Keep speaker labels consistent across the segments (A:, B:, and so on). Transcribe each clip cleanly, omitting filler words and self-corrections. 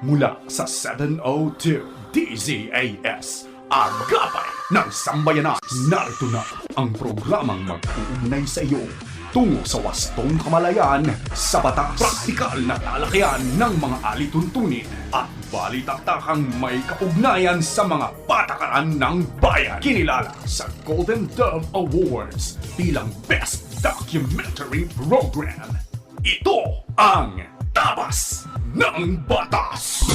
A: Mula sa 702 DZAS, Agapay ng Sambayanan. Narito na ang programang mag-uugnay sa iyo tungo sa wastong kamalayan sa batas. Praktikal na talakayan ng mga alituntunin at balitaktakang may kaugnayan sa mga patakaran ng bayan. Kinilala sa Golden Dove Awards bilang Best Documentary Program. Ito ang Tabas ng Batas!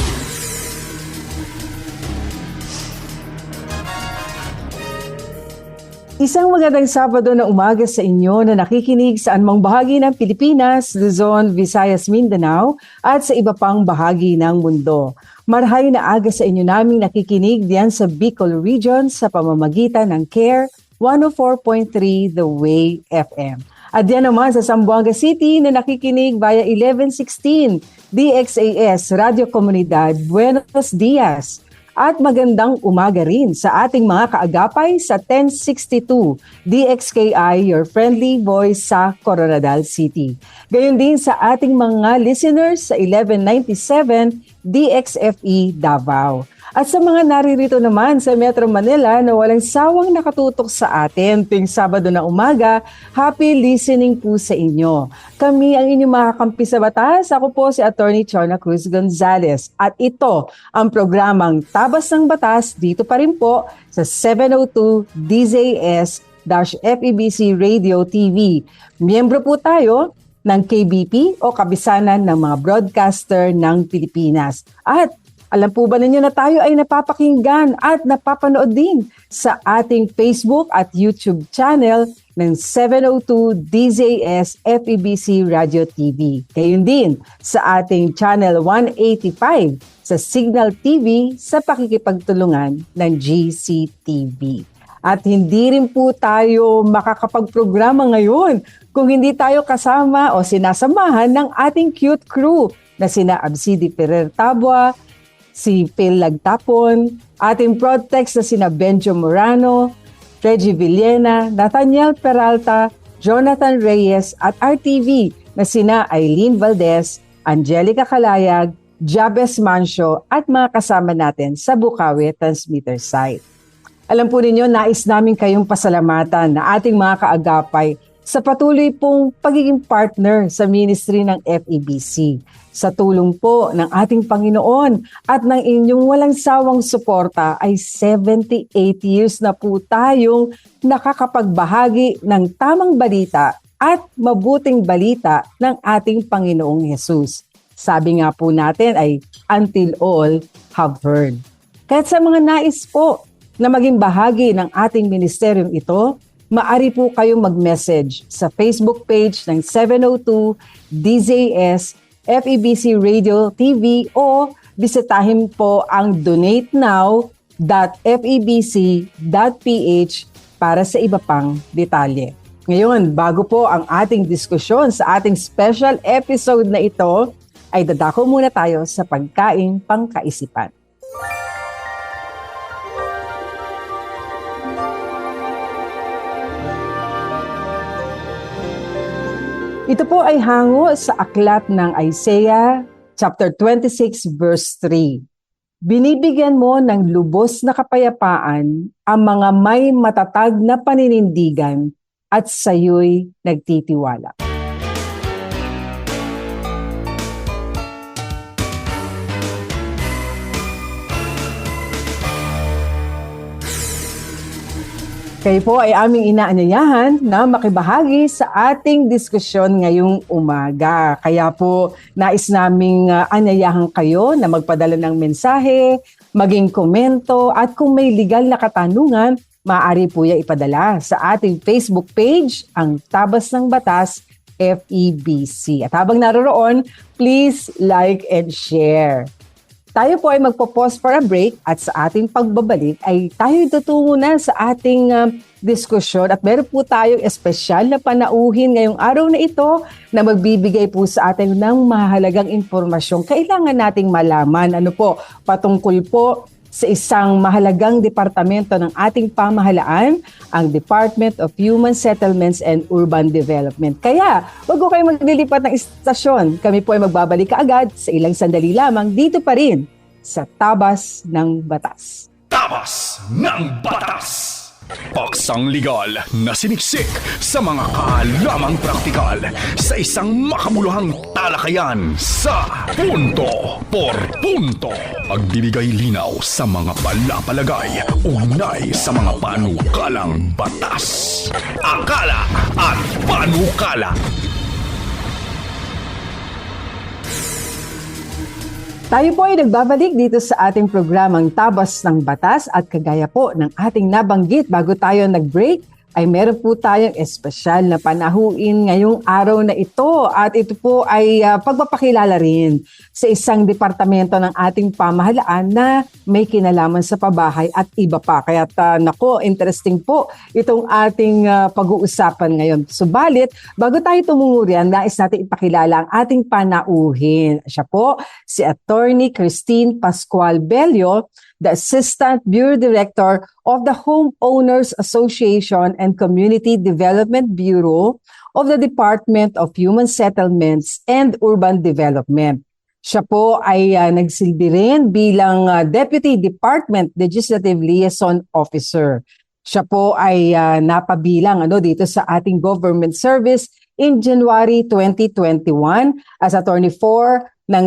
B: Isang magandang Sabado na umaga sa inyo na nakikinig sa anumang bahagi ng Pilipinas, Luzon, Visayas, Mindanao at sa iba pang bahagi ng mundo. Marhay na aga sa inyo naming nakikinig diyan sa Bicol Region sa pamamagitan ng CARE 104.3 The Way FM. At diyan naman sa Zamboanga City na nakikinig via 1116 DXAS Radio Comunidad Buenos Dias. At magandang umaga rin sa ating mga kaagapay sa 1062 DXKI, your friendly voice sa Coronadal City. Gayon din sa ating mga listeners sa 1197 DXFE Davao. At sa mga naririto naman sa Metro Manila na walang sawang nakatutok sa atin tuwing Sabado na umaga, happy listening po sa inyo. Kami ang inyong mga kakampi sa batas. Ako po si Attorney Chona Cruz Gonzalez. At ito ang programang Tabas ng Batas dito pa rin po sa 702 DZAS-FEBC Radio TV. Miyembro po tayo ng KBP o Kabisanan ng mga Broadcaster ng Pilipinas. At alam po ba ninyo na tayo ay napapakinggan at napapanood din sa ating Facebook at YouTube channel ng 702 DZAS FEBC Radio TV. Gayon din sa ating channel 185 sa Signal TV sa pakikipagtulungan ng GCTV. At hindi rin po tayo makakapagprograma ngayon kung hindi tayo kasama o sinasamahan ng ating cute crew na sina Absidi Ferrer Tabua, si Phil Lagtapon, ating Protex na sina Benjo Morano, Reggie Villena, Nathaniel Peralta, Jonathan Reyes at RTV na sina Eileen Valdez, Angelica Calayag, Jabez Mancio at mga kasama natin sa Bukawi Transmitter Site. Alam po ninyo, nais namin kayong pasalamatan na ating mga kaagapay sa patuloy pong pagiging partner sa ministry ng FEBC. Sa tulong po ng ating Panginoon at ng inyong walang sawang suporta ay 78 years na po tayong nakakapagbahagi ng tamang balita at mabuting balita ng ating Panginoong Hesus. Sabi nga po natin ay until all have heard. Kahit sa mga nais po na maging bahagi ng ating ministeryong ito, maaari po kayong mag-message sa Facebook page ng 702 DZAS FEBC Radio TV o bisitahin po ang donatenow.febc.ph para sa iba pang detalye. Ngayon, bago po ang ating diskusyon sa ating special episode na ito, ay dadako muna tayo sa pagkaing pangkaisipan. Ito po ay hango sa aklat ng Isaiah chapter 26 verse 3. Binibigyan mo ng lubos na kapayapaan ang mga may matatag na paninindigan at sayo'y nagtitiwala. Kayo po ay aming inaanyayahan na makibahagi sa ating diskusyon ngayong umaga. Kaya po nais naming anyayahan kayo na magpadala ng mensahe, maging komento at kung may legal na katanungan, maaari po yan ipadala sa ating Facebook page, ang Tabas ng Batas FEBC. At habang naroroon, please like and share. Tayo po ay magpo-pause for a break at sa ating pagbabalik ay tayo tutungo na sa ating diskusyon at meron po tayong espesyal na panauhin ngayong araw na ito na magbibigay po sa atin ng mahalagang impormasyon. Kailangan nating malaman patungkol po sa isang mahalagang departamento ng ating pamahalaan, ang Department of Human Settlements and Urban Development. Kaya, wag ko kayo maglilipat ng istasyon. Kami po ay magbabalik kaagad sa ilang sandali lamang dito pa rin sa Tabas ng Batas.
A: Tabas ng Batas! Paksang legal na siniksik sa mga kaalamang praktikal sa isang makabuluhang talakayan sa Punto por Punto. Pagbibigay linaw sa mga palapalagay ugnay sa mga panukalang batas. Akala at panukala.
B: Tayo po ay nagbabalik dito sa ating programang Tabas ng Batas at kagaya po ng ating nabanggit bago tayo nag-break ay meron po tayong espesyal na panahuin ngayong araw na ito at ito po ay pagpapakilala rin sa isang departamento ng ating pamahalaan na may kinalaman sa pabahay at iba pa. Kaya nako, interesting po itong ating pag-uusapan ngayon. Subalit, bago tayo tumungo riyan, nais natin ipakilala ang ating panauhin. Siya po si Attorney Christine Pascual Bello, the Assistant Bureau Director of the Homeowners Association and Community Development Bureau of the Department of Human Settlements and Urban Development. Siya po ay nagsilbi rin bilang Deputy Department Legislative Liaison Officer. Siya po ay napabilang dito sa ating government service in January 2021 as Attorney 4 ng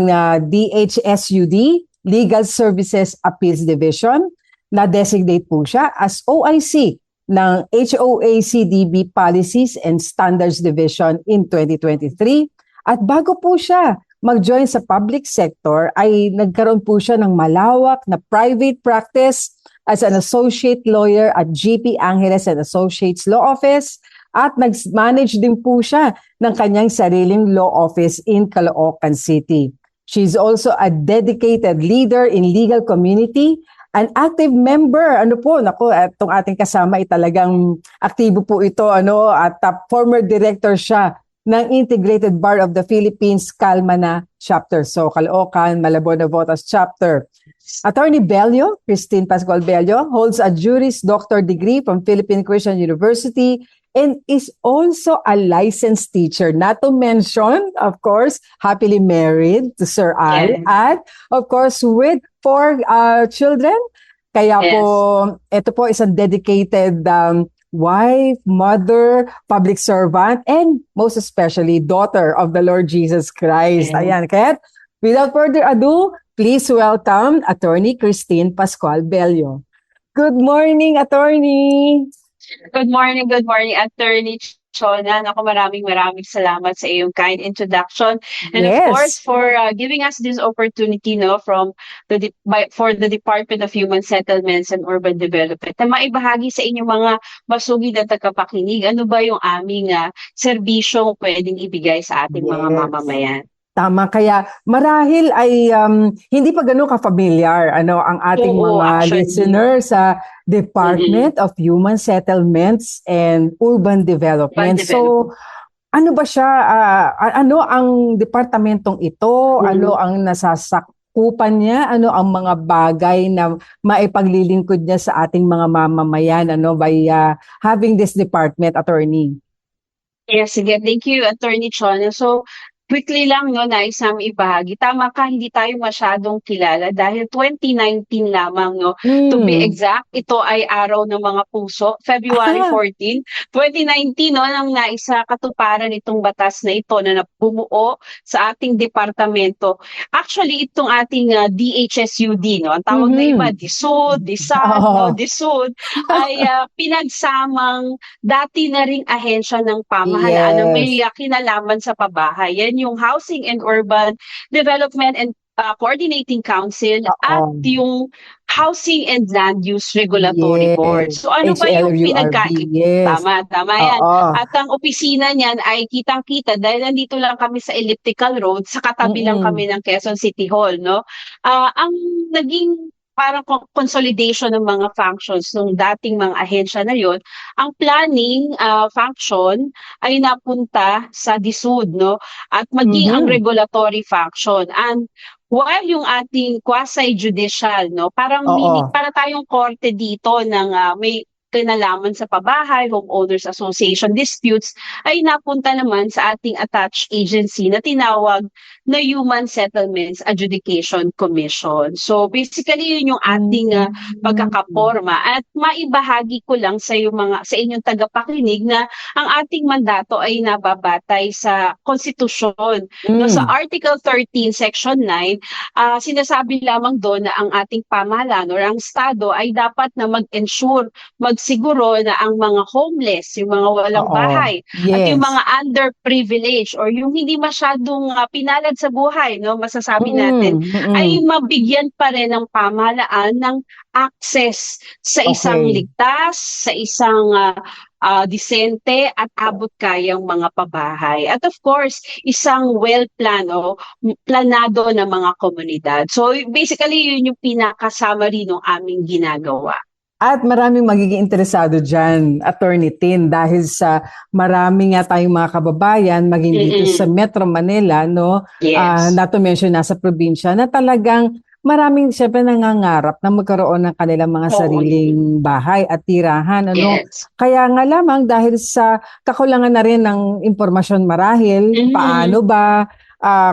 B: DHSUD, Legal Services Appeals Division. Na-designate po siya as OIC ng HOACDB Policies and Standards Division in 2023. At bago po siya mag-join sa public sector, ay nagkaroon po siya ng malawak na private practice as an associate lawyer at GP Angeles and Associates Law Office. At nag-manage din po siya ng kanyang sariling law office in Caloocan City. She's also a dedicated leader in legal community, an active member. Itong ating kasama ay talagang aktibo po ito, at former director siya ng Integrated Bar of the Philippines, Calmana Chapter. So, Caloocan, Malabon, Navotas Chapter. Attorney Bello, Christine Pascual Bello, holds a Juris Doctor degree from Philippine Christian University and is also a licensed teacher. Not to mention, of course, happily married to Sir Al. At, of course, with 4 children. Kaya po, ito po isang dedicated wife, mother, public servant, and most especially, daughter of the Lord Jesus Christ. Ayan, kaya without further ado, please welcome Attorney Christine Pascual Bello. Good morning, Attorney!
C: Good morning, Attorney Chona. Ako, maraming salamat sa iyong kind introduction. And of course, for giving us this opportunity for the Department of Human Settlements and Urban Development na maibahagi sa inyong mga masugid na tagapakinig. Ano ba yung aming serbisyong pwedeng ibigay sa ating mga mamamayan?
B: Tama, kaya marahil ay hindi pa ganun ka-familiar ang ating mga listeners sa Department of Human Settlements and Urban Development. So, ano ba siya? Ano ang departamentong ito? Ano ang nasasakupan niya? Ano ang mga bagay na maipaglilingkod niya sa ating mga mamamayan by having this department, Attorney?
C: Yes, again, thank you, Attorney Chona. So, quickly lang, nais namin ibahagi. Tama ka, hindi tayo masyadong kilala dahil 2019 lamang, to be exact, ito ay araw ng mga puso, February 14, 2019, nang naisa katuparan itong batas na ito na bumuo sa ating departamento. Actually, itong ating DHSUD, ang tawag na iba, DSUD, DSAD, DSUD, ay pinagsamang dati na ring ahensya ng pamahalaan na may kinalaman sa pabahay. Yan yung Housing and Urban Development and Coordinating Council at yung Housing and Land Use Regulatory Board. So ano ba yung pinagkaiba? Tama yan. At ang opisina niyan ay kitang-kita dahil nandito lang kami sa Elliptical Road, sa katabi lang kami ng Quezon City Hall. Ang naging parang consolidation ng mga functions ng dating mga ahensya na yon, ang planning function ay napunta sa DSUD, at maging ang regulatory function. And While yung ating quasi-judicial, no, parang
B: Oo.
C: para tayong korte dito ng may kinalaman sa pabahay, homeowners association disputes, ay napunta naman sa ating attached agency na tinawag na Human Settlements Adjudication Commission. So basically yun yung ating pagkakaporma, at maibahagi ko lang sa sa inyong tagapakinig na ang ating mandato ay nababatay sa konstitusyon. No, sa Article 13 Section 9, sinasabi lamang doon na ang ating pamahalaan or ang Estado ay dapat na mag-ensure, magsiguro na ang mga homeless, yung mga walang
B: Oo.
C: bahay, at
B: Yes.
C: yung mga underprivileged or yung hindi masyadong pinalad sa buhay, no, masasabi natin, ay mabigyan pa rin ng pamahalaan ng access sa isang
B: Okay.
C: ligtas, sa isang disente at abot kayang mga pabahay. At of course, isang planado na mga komunidad. So basically, yun yung pinaka-summary ng aming ginagawa.
B: At maraming magiging interesado dyan, Attorney Tin, dahil sa marami nga tayong mga kababayan, maging dito sa Metro Manila, no?
C: Yes.
B: Not to mention nasa probinsya, na talagang maraming siyempre nangangarap na magkaroon ng kanilang mga
C: Oo.
B: sariling bahay at tirahan. Ano?
C: Yes.
B: Kaya nga lamang dahil sa kakulangan na rin ng impormasyon marahil, paano ba?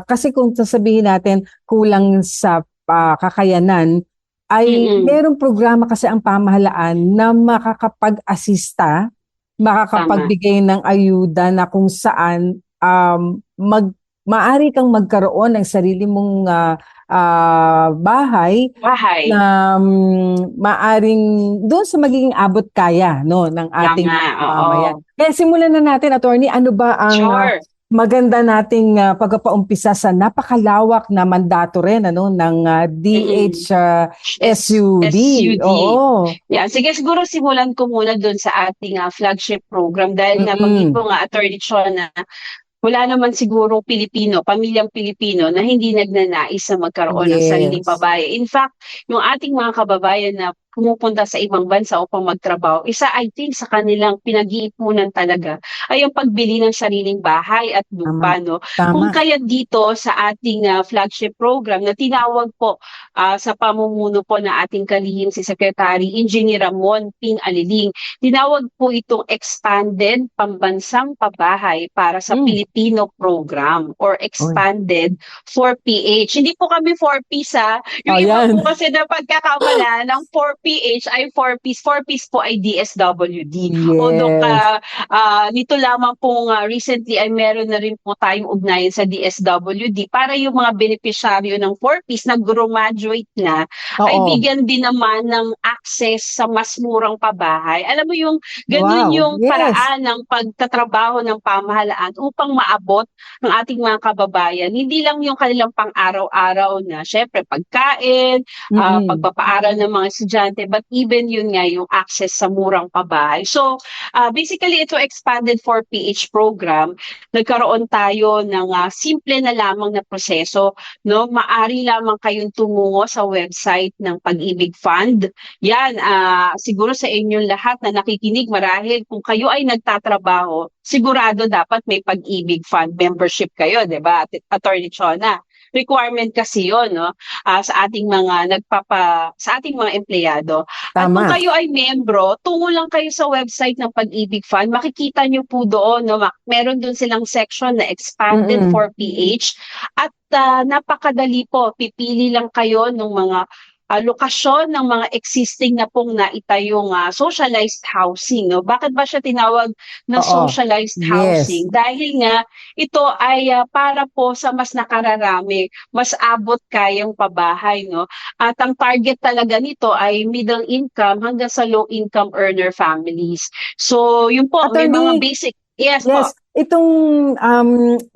B: Kasi kung sasabihin natin kulang sa kakayanan, ay merong programa kasi ang pamahalaan na makakapag-asista, makakapagbigay ng ayuda na kung saan maaari kang magkaroon ng sarili mong bahay na maaring doon sa magiging abot kaya, no, ng ating mamamayan. Kaya simulan na natin, Attorney, ano ba ang maganda nating pagpapaumpisa sa napakalawak na mandato rin ng DHSUD. Oo.
C: Yeah, sige, siguro simulan ko muna doon sa ating flagship program dahil nabanggit ko nga, Attorney Chona, wala naman siguro pamilyang Pilipino na hindi nagnanais na magkaroon ng sariling babae. In fact, yung ating mga kababayan na pumupunta sa ibang bansa upang magtrabaho, isa I think sa kanilang pinag-iipunan talaga ay yung pagbili ng sariling bahay at lupa. No? Kung kaya dito sa ating flagship program na tinawag po sa pamumuno po na ating kalihim si Secretary Engineer Ramon Ping Aliling, tinawag po itong Expanded Pambansang Pabahay para sa Filipino Program or Expanded 4PH. Hindi po kami 4Ps Yung iba po kasi na pagkakamala ng 4PH ay 4Ps. 4Ps po ay DSWD.
B: Yes.
C: Although nito lamang pong recently ay meron na rin po tayong ugnayan sa DSWD para yung mga benepisyaryo ng 4Ps na graduate na ay bigyan din naman ng access sa mas murang pabahay. Alam mo yung ganun yung paraan ng pagtatrabaho ng pamahalaan upang maabot ng ating mga kababayan. Hindi lang yung kanilang pang-araw-araw na syempre pagkain, pagpapaaral ng mga estudyante, but even yun nga yung access sa murang pabahay. So basically ito expanded 4PH program, nagkaroon tayo ng simple na lamang na proseso, no? Maari lamang kayong tumungo sa website ng Pag-ibig Fund. Yan, siguro sa inyong lahat na nakikinig, marahil kung kayo ay nagtatrabaho, sigurado dapat may Pag-ibig Fund membership kayo, 'di ba? Attorney Chona. Requirement kasi 'yon, no? Sa ating mga sa ating mga empleyado. At kung kayo ay membro, tungo lang kayo sa website ng Pag-ibig Fund, makikita niyo po doon, no, meron doon silang section na expanded 4PH at napakadali po, pipili lang kayo ng mga lokasyon ng mga existing na pong naitayong socialized housing. No? Bakit ba siya tinawag na socialized housing? Dahil nga ito ay para po sa mas nakararami, mas abot kayang pabahay. No? At ang target talaga nito ay middle income hanggang sa low income earner families. So yun po, may mga basic. Yes po.
B: Itong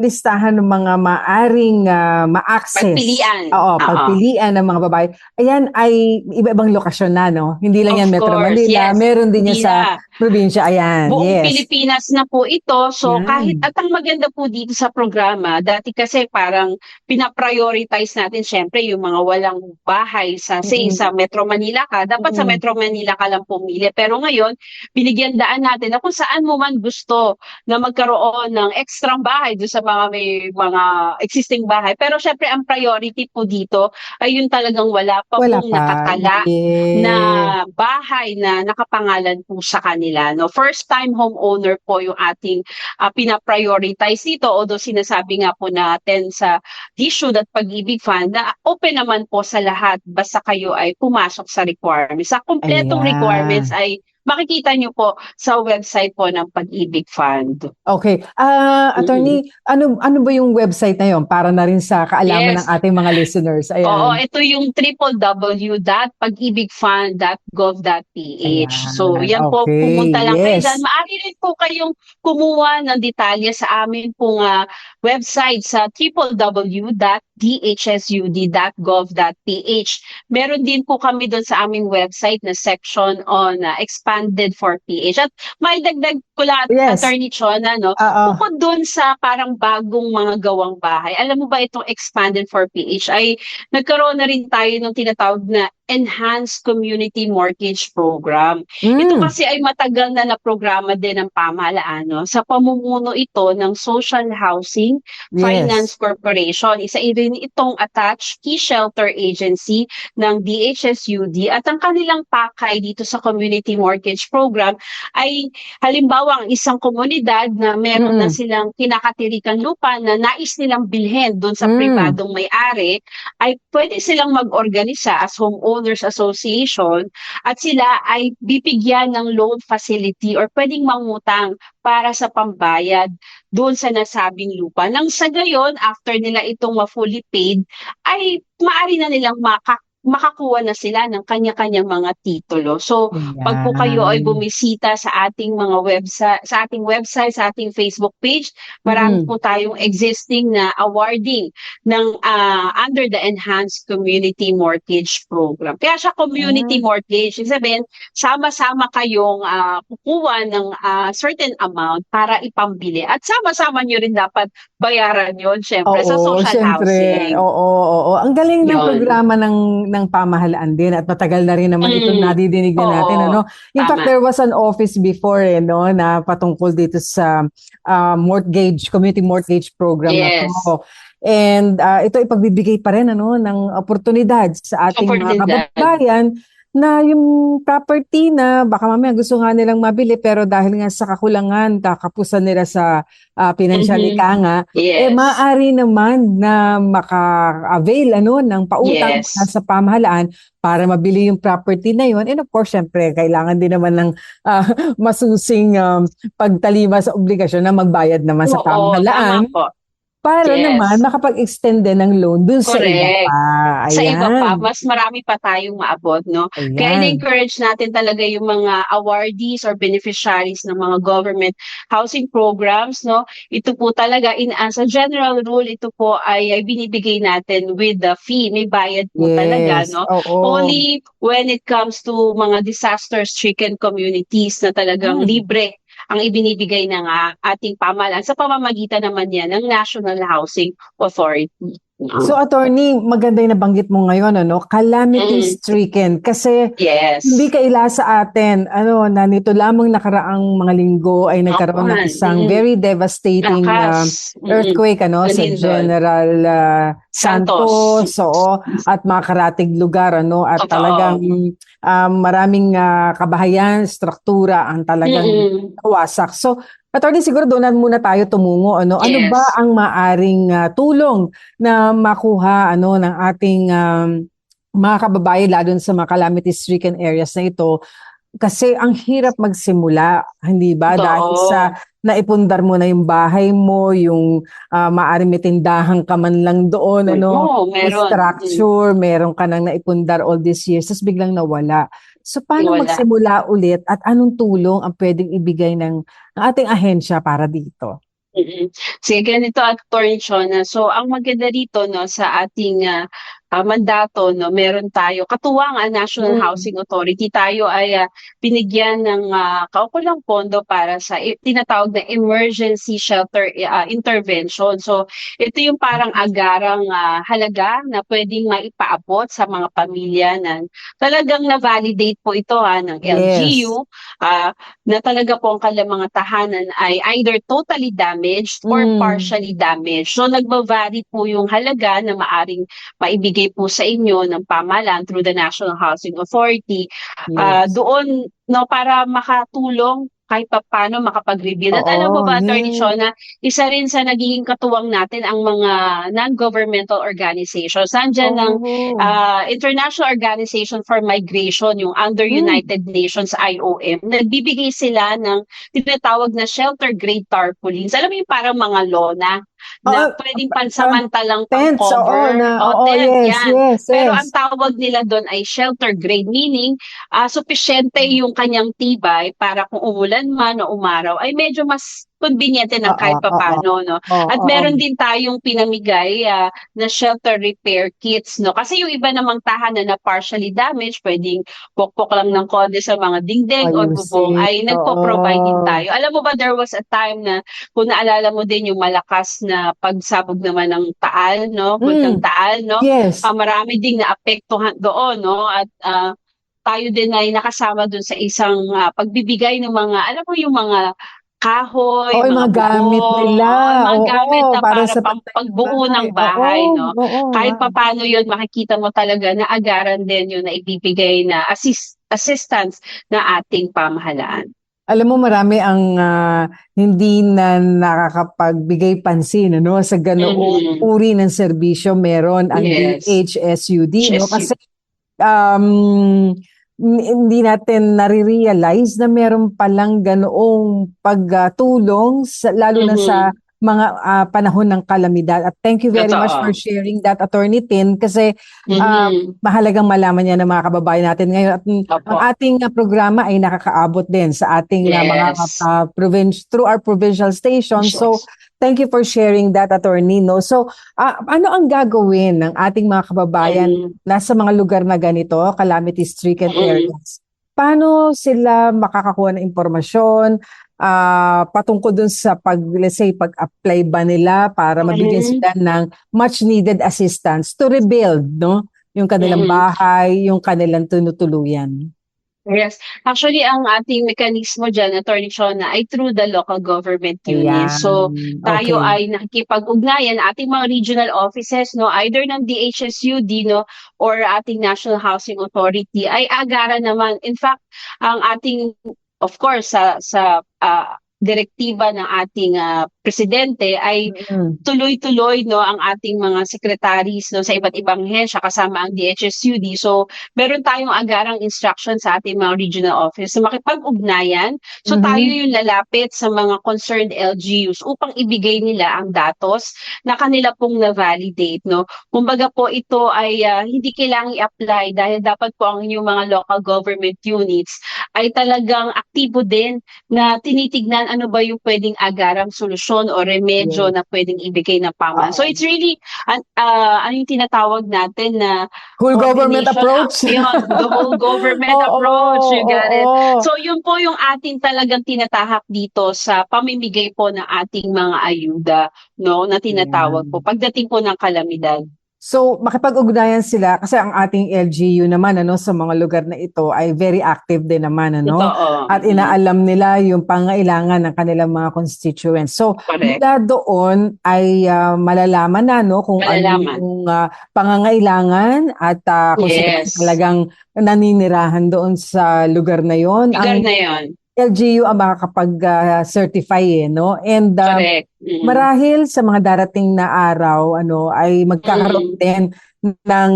B: listahan ng mga maaring ma-access.
C: Pagpilian.
B: Pagpilian ng mga babae. Ayan ay iba-ibang lokasyon na, no? Hindi lang yan Metro Manila.
C: Yes.
B: Meron din yan sa probinsya. Ayan,
C: buong Pilipinas na po ito. So kahit, at ang maganda po dito sa programa, dati kasi parang pinaprioritize natin syempre yung mga walang bahay sa Metro Manila ka. Dapat sa Metro Manila ka lang pumili. Pero ngayon, binigyan daan natin na kung saan mo man gusto na magkaroon ng extrang bahay doon sa mga may mga existing bahay. Pero syempre ang priority po dito ay yung talagang wala pa
B: Wala
C: pong
B: pa.
C: nakatala na
B: Yeah.
C: bahay na nakapangalan po sa kanila. No? First time homeowner po yung ating pina-prioritize dito. Although sinasabi nga po natin sa issue at Pag-ibig Fund na open naman po sa lahat basta kayo ay pumasok sa requirements. Sa kumpletong requirements
B: Ayan.
C: ay makikita nyo po sa website po ng Pag-ibig Fund.
B: Okay.
C: Mm.
B: Attorney, ano ba yung website na yon para na rin sa kaalaman ng
C: Yes.
B: ating mga listeners?
C: Oo,
B: Ayan.
C: ito yung www.pagibigfund.gov.ph. So,
B: Ayan.
C: yan po,
B: Okay.
C: pumunta lang kayo dyan.
B: Yes.
C: Maaari rin po kayong kumuha ng detalye sa amin pong website sa www.dhsud.gov.ph. Meron din po kami doon sa aming website na section on expanded for PH. At may dagdag ko lang,
B: Yes.
C: Attorney Chona, no?
B: Oo.
C: Bukod doon sa parang bagong mga gawang bahay, alam mo ba itong expanded for PH ay nagkaroon na rin tayo ng tinatawag na Enhanced Community Mortgage Program. Ito
B: Mm.
C: kasi ay matagal na programa din ng pamahalaan, no? Sa pamumuno ito ng Social Housing Finance
B: Yes.
C: Corporation. Isa rin itong attached key shelter agency ng DHSUD at ang kanilang pakay dito sa Community Mortgage Program ay halimbawa ang isang komunidad na meron na
B: Mm.
C: silang kinakatirikan lupa na nais nilang bilhin doon sa
B: Mm.
C: pribadong may-ari, ay pwede silang mag-organisa as homeowners association at sila ay bibigyan ng loan facility or pwedeng mangutang para sa pambayad doon sa nasabing lupa. Nang sa gayon, after nila itong ma-fully paid, ay maaari na nilang makakuha na sila ng kanya-kanyang mga titulo. So, pag po kayo ay
B: Ayan.
C: bumisita sa ating mga website, sa ating Facebook page, marami
B: Mm.
C: po tayong existing na awarding ng under the Enhanced Community Mortgage Program. Kaya siya community
B: Ah.
C: mortgage. Ibig sabihin, sama-sama kayong kukuha ng certain amount para ipambili. At sama-sama nyo rin dapat bayaran yon syempre, sa
B: Oo,
C: social
B: siyempre.
C: housing.
B: Oo, oo. Ang galing ng
C: Yon.
B: programa ng pamahalaan din at matagal na rin naman itong
C: Mm.
B: nadidinig na natin,
C: Oo,
B: ano? In fact,
C: tama.
B: there was an office before, no, na patungkol dito sa community mortgage program na
C: Yes.
B: to. And ito ipagbibigay pa rin ano ng oportunidad sa ating mga
C: Oportunidad.
B: kababayan na yung property na baka mamaya gusto nga nilang mabili pero dahil nga sa kakulangan, kakapusan nila sa financial
C: Mhm.
B: ikanga,
C: Yes.
B: maaari naman na maka-avail ng pautang
C: Yes.
B: mula sa pamahalaan para mabili yung property na yun. And of course, syempre, kailangan din naman ng masusing pagtalima sa obligasyon na magbayad naman sa
C: Oo, tama
B: pamahalaan
C: po.
B: para
C: Yes.
B: naman makapag-extend din ng loan dun sa iba
C: Correct.
B: pa.
C: Sa iba pa,
B: Ayan.
C: mas marami pa tayong maabot, no? Kaya
B: Ayan.
C: in-encourage natin talaga yung mga awardees or beneficiaries ng mga government housing programs, no? Ito po talaga, as a general rule, ito po ay binibigay natin with the fee. May bayad po talaga,
B: Yes.
C: no?
B: Oo.
C: Only when it comes to mga disaster-stricken communities na talagang libre ang ibinibigay ng ating pamahalaan sa pamamagitan naman yan ng National Housing Authority.
B: So, attorney, maganda yung nabanggit mo ngayon, calamity stricken. Kasi
C: Yes.
B: hindi kaila sa atin, na nito lamang nakaraang mga linggo ay nagkaroon ng isang very devastating
C: Lakas.
B: earthquake, sa
C: Lindol.
B: General Santos, oo, at mga karatig lugar, at
C: Totoo.
B: talagang maraming kabahayan, struktura ang talagang nawasak. So, attorney, siguro doon muna tayo tumungo. Ano
C: Yes.
B: ba ang maaring tulong na makuha ng ating mga kababayan lalo sa mga calamity-stricken areas na ito? Kasi ang hirap magsimula, hindi ba?
C: Totoo.
B: Dahil sa naipundar mo na yung bahay mo, yung maaring may tindahan ka man lang doon, may
C: meron.
B: structure, meron ka nang naipundar all these years, tapos biglang nawala. So, paano
C: Wala.
B: magsimula ulit at anong tulong ang pwedeng ibigay ng ating ahensya para dito?
C: Sige, ganito, Attorney Chona. So, ang maganda dito, no, sa ating mandato, no, meron tayo katuwang ang National Housing Authority, tayo ay binigyan ng kaukulang pondo para sa tinatawag na emergency shelter intervention. So ito yung parang agarang halaga na pwedeng maipaabot sa mga pamilya na talagang na-validate po ito ng
B: Yes.
C: LGU, na talaga po ang kanilang mga tahanan ay either totally damaged or partially damaged. So nagba-vary po yung halaga na maaring maibigay po sa inyo ng pamahalaan through the National Housing Authority,
B: Yes.
C: doon, no, para makatulong kahit paano makapag-rebuild. At alam mo
B: Oo,
C: ba, Attorney
B: yes.
C: Chona, isa rin sa nagiging katuwang natin ang mga non-governmental organizations. Nandiyan ng
B: Oh.
C: International Organization for Migration, yung under United Nations IOM. Nagbibigay sila ng tinatawag na shelter grade tarpaulins. Alam mo yung parang mga lona na pwedeng pansamantalang
B: Tents,
C: pang-cover. Tent,
B: yes,
C: yan.
B: yes,
C: Pero
B: yes.
C: ang tawag nila doon ay shelter grade, meaning supisyente yung kanyang tibay para kung umulan man o umaraw ay medyo mas konbinyente ng kahit papano, no? At meron din tayong pinamigay na shelter repair kits, no? Kasi yung iba namang tahanan na partially damaged, pwedeng pokpok lang ng konti sa mga dingding o bubong, ay nagpo-provide din tayo. Alam mo ba, there was a time na kung naalala mo din yung malakas na pagsabog naman ng Taal, no? Bulkang Taal, no?
B: Yes.
C: Marami ding naapektuhan doon, no? At tayo din ay nakasama doon sa isang pagbibigay ng mga, alam mo yung mga kahoy,
B: yung
C: mga
B: mga gamit
C: bubong,
B: nila.
C: mga gamit na para
B: sa
C: pagbuo ng bahay, no? Kahit papaano yun, makikita mo talaga na agaran din yun na ibibigay na assistance na ating pamahalaan.
B: Alam mo, marami ang hindi na nakakapagbigay pansin, ano, sa ganoong uri ng serbisyo meron ang DHSUD, no? Kasi hindi natin nare-realize na meron palang ganoong pagtulong, lalo na sa mga panahon ng kalamidad. At thank you very much for sharing that, Attorney Tin, kasi mahalagang malaman niya ng mga kababayan natin ngayon. At ang ating programa ay nakakaabot din sa ating mga through our provincial stations. So, thank you for sharing that, Attorney. No? So, ano ang gagawin ng ating mga kababayan nasa mga lugar na ganito, calamity-stricken areas? Paano sila makakakuha ng impormasyon patungkol dun sa let's say, pag-apply ba nila para mabigyan sila ng much needed assistance to rebuild, no? Yung kanilang bahay, yung kanilang tinutuluyan.
C: Yes. Actually, ang ating mekanismo dyan, Attorney Chona, ay through the local government units. So, tayo ay nakikipag-ugnayan ating mga regional offices, no, either ng DHSUD, no, or ating National Housing Authority, ay agaran naman. In fact, ang ating, of course, sa direktiba ng ating presidente ay tuloy-tuloy, no, ang ating mga secretaries, no, sa iba't ibang hensya kasama ang DHSUD. So meron tayong agarang instruction sa ating mga regional office na makipag-ugnayan. So tayo yung lalapit sa mga concerned LGUs upang ibigay nila ang datos na kanila pong na-validate, no. Kumbaga po ito ay hindi kailangang i-apply dahil dapat po ang inyong mga local government units ay talagang aktibo din na tinitignan ano ba yung pwedeng agarang solusyon o remedyo na pwedeng ibigay ng pamahalaan. So it's really ano yung tinatawag natin na
B: whole government approach.
C: The whole government approach. You got it. So yun po yung ating talagang tinatahak dito sa pamimigay po ng ating mga ayuda, no, na tinatawag po pagdating po ng kalamidad.
B: So, makipag-ugnayan sila kasi ang ating LGU naman, ano, sa mga lugar na ito ay very active din naman, ano. At inaalam nila yung pangailangan ng kanilang mga constituents. So, mula doon ay malalaman na, no, kung ano yung pangangailangan at kung sino talagang naninirahan doon sa lugar na yon. LGU ang makakapag-certify, no? And marahil sa mga darating na araw, ano, ay magkakaroon din ng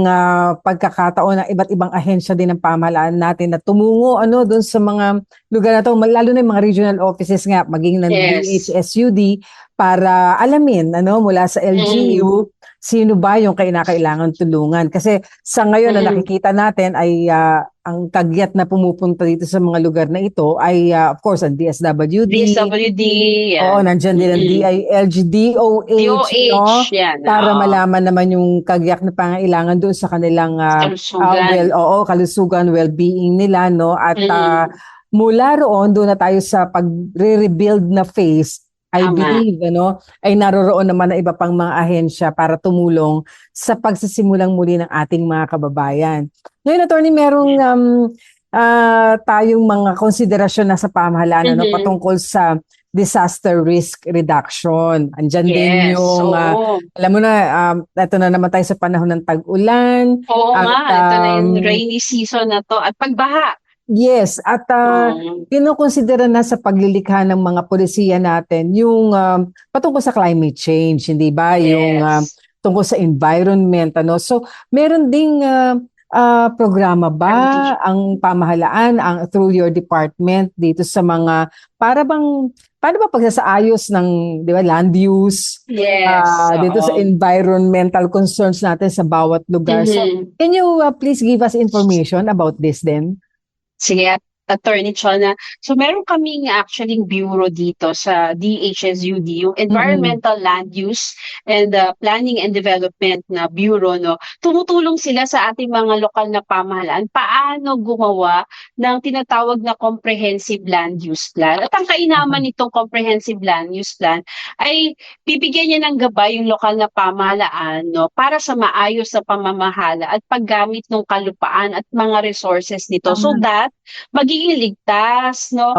B: pagkakataon ng iba't ibang ahensya din ng pamahalaan natin na tumungo, ano, doon sa mga lugar na to, lalo na yung mga regional offices nga, maging ng DHSUD, para alamin, ano, mula sa LGU, sino ba yung kailangan tulungan. Kasi sa ngayon na nakikita natin ay ang kagyat na pumupunta dito sa mga lugar na ito ay of course ang DSWD.
C: DSWD,
B: Oo,
C: yan.
B: nandyan din ang DILG, DOH, no?
C: DOH, yan.
B: Para
C: Oo.
B: malaman naman yung kagiyak na pangailangan doon sa kanilang
C: Kalusugan.
B: kalusugan, well-being nila, no? At mula roon, doon na tayo sa pag-rebuild na phase. I
C: Tama.
B: believe, ay naroroon naman na iba pang mga ahensya para tumulong sa pagsisimulang muli ng ating mga kababayan. Ngayon, Attorney, merong tayong mga konsiderasyon na sa pamahalaan patungkol sa disaster risk reduction. Andyan din yung, alam mo na, ito na naman tayo sa panahon ng tag-ulan.
C: Oo nga, ito na yung rainy season na to at pagbaha.
B: Yes, at kinukonsidera na sa paglilikha ng mga polisiya natin yung patungkol sa climate change, hindi ba?
C: Yes.
B: Yung tungkol sa environment. So, meron ding programa ba ang pamahalaan through your department dito sa mga paano ba pagsasaayos ng, di ba, land use?
C: Yes.
B: Dito sa environmental concerns natin sa bawat lugar. So, can you please give us information about this then?
C: Sige, Attorney Chona. So meron kaming actually bureau dito sa DHSUD, yung Environmental Land Use and Planning and Development na bureau, no. Tumutulong sila sa ating mga lokal na pamahalaan paano gumawa ng tinatawag na comprehensive land use plan. At ang kainaman nitong comprehensive land use plan ay bibigyan niya ng gabay yung lokal na pamahalaan, no, para sa maayos na pamamahala at paggamit ng kalupaan at mga resources nito so that magiging ligtas, no?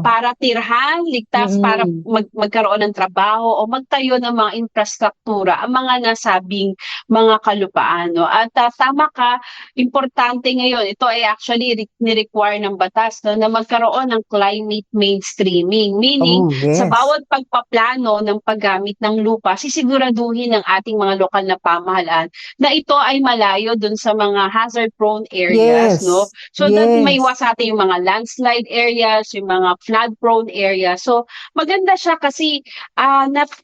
C: Para tirhan, ligtas para magkaroon ng trabaho o magtayo ng mga infrastruktura ang mga nasabing mga kalupaan, no? At tama ka, importante ngayon, ito ay actually ni-require ng batas, no, na magkaroon ng climate mainstreaming. Meaning, sa bawat pagpaplano ng paggamit ng lupa, sisiguraduhin ng ating mga lokal na pamahalaan na ito ay malayo dun sa mga hazard-prone areas, no? So that may iwasan yung mga landslide areas, yung mga flood-prone areas. So, maganda siya kasi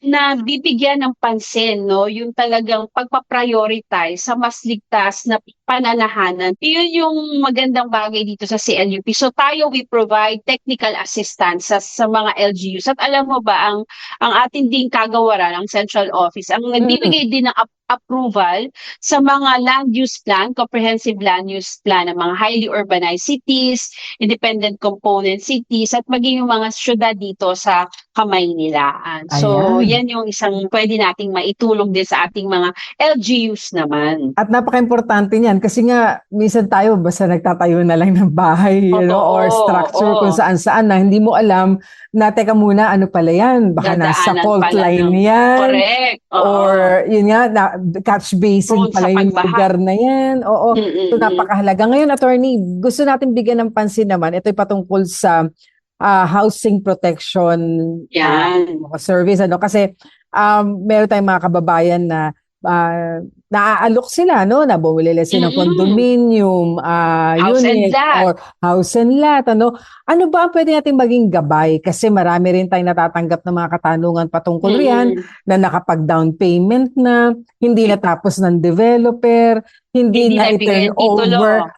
C: nabibigyan ng pansin, no, yung talagang pagpa-prioritize sa mas ligtas na pananahanan. Yun yung magandang bagay dito sa CLUP. So, tayo, we provide technical assistance sa mga LGUs. At alam mo ba, ang ating ding kagawaran, ang Central Office, ang nagbibigay din ng approval sa mga land use plan, comprehensive land use plan ng mga highly urbanized cities, independent component cities, at maging yung mga syudad dito sa Kamaynilaan. So, yan yung isang pwede nating maitulong din sa ating mga LGUs naman.
B: At napaka-importante niyan kasi nga, minsan tayo basta nagtatayo na lang ng bahay or structure kung saan-saan na hindi mo alam na teka muna, ano pala yan? Baka nasa fault line yan.
C: Correct.
B: Or yun nga, catch basin pala yung lugar na yan. So napakahalaga. Ngayon, Attorney, gusto natin bigyan ng pansin naman. Ito'y patungkol sa housing protection service. Kasi meron tayong mga kababayan na naaalok sila, no, na bumili sila ng condominium, unit or house and lot, ano ba ang pwede natin maging gabay? Kasi marami rin tayong natatanggap ng mga katanungan patungkol riyan na nakapag-down payment na, hindi natapos ng developer, hindi na i-turn over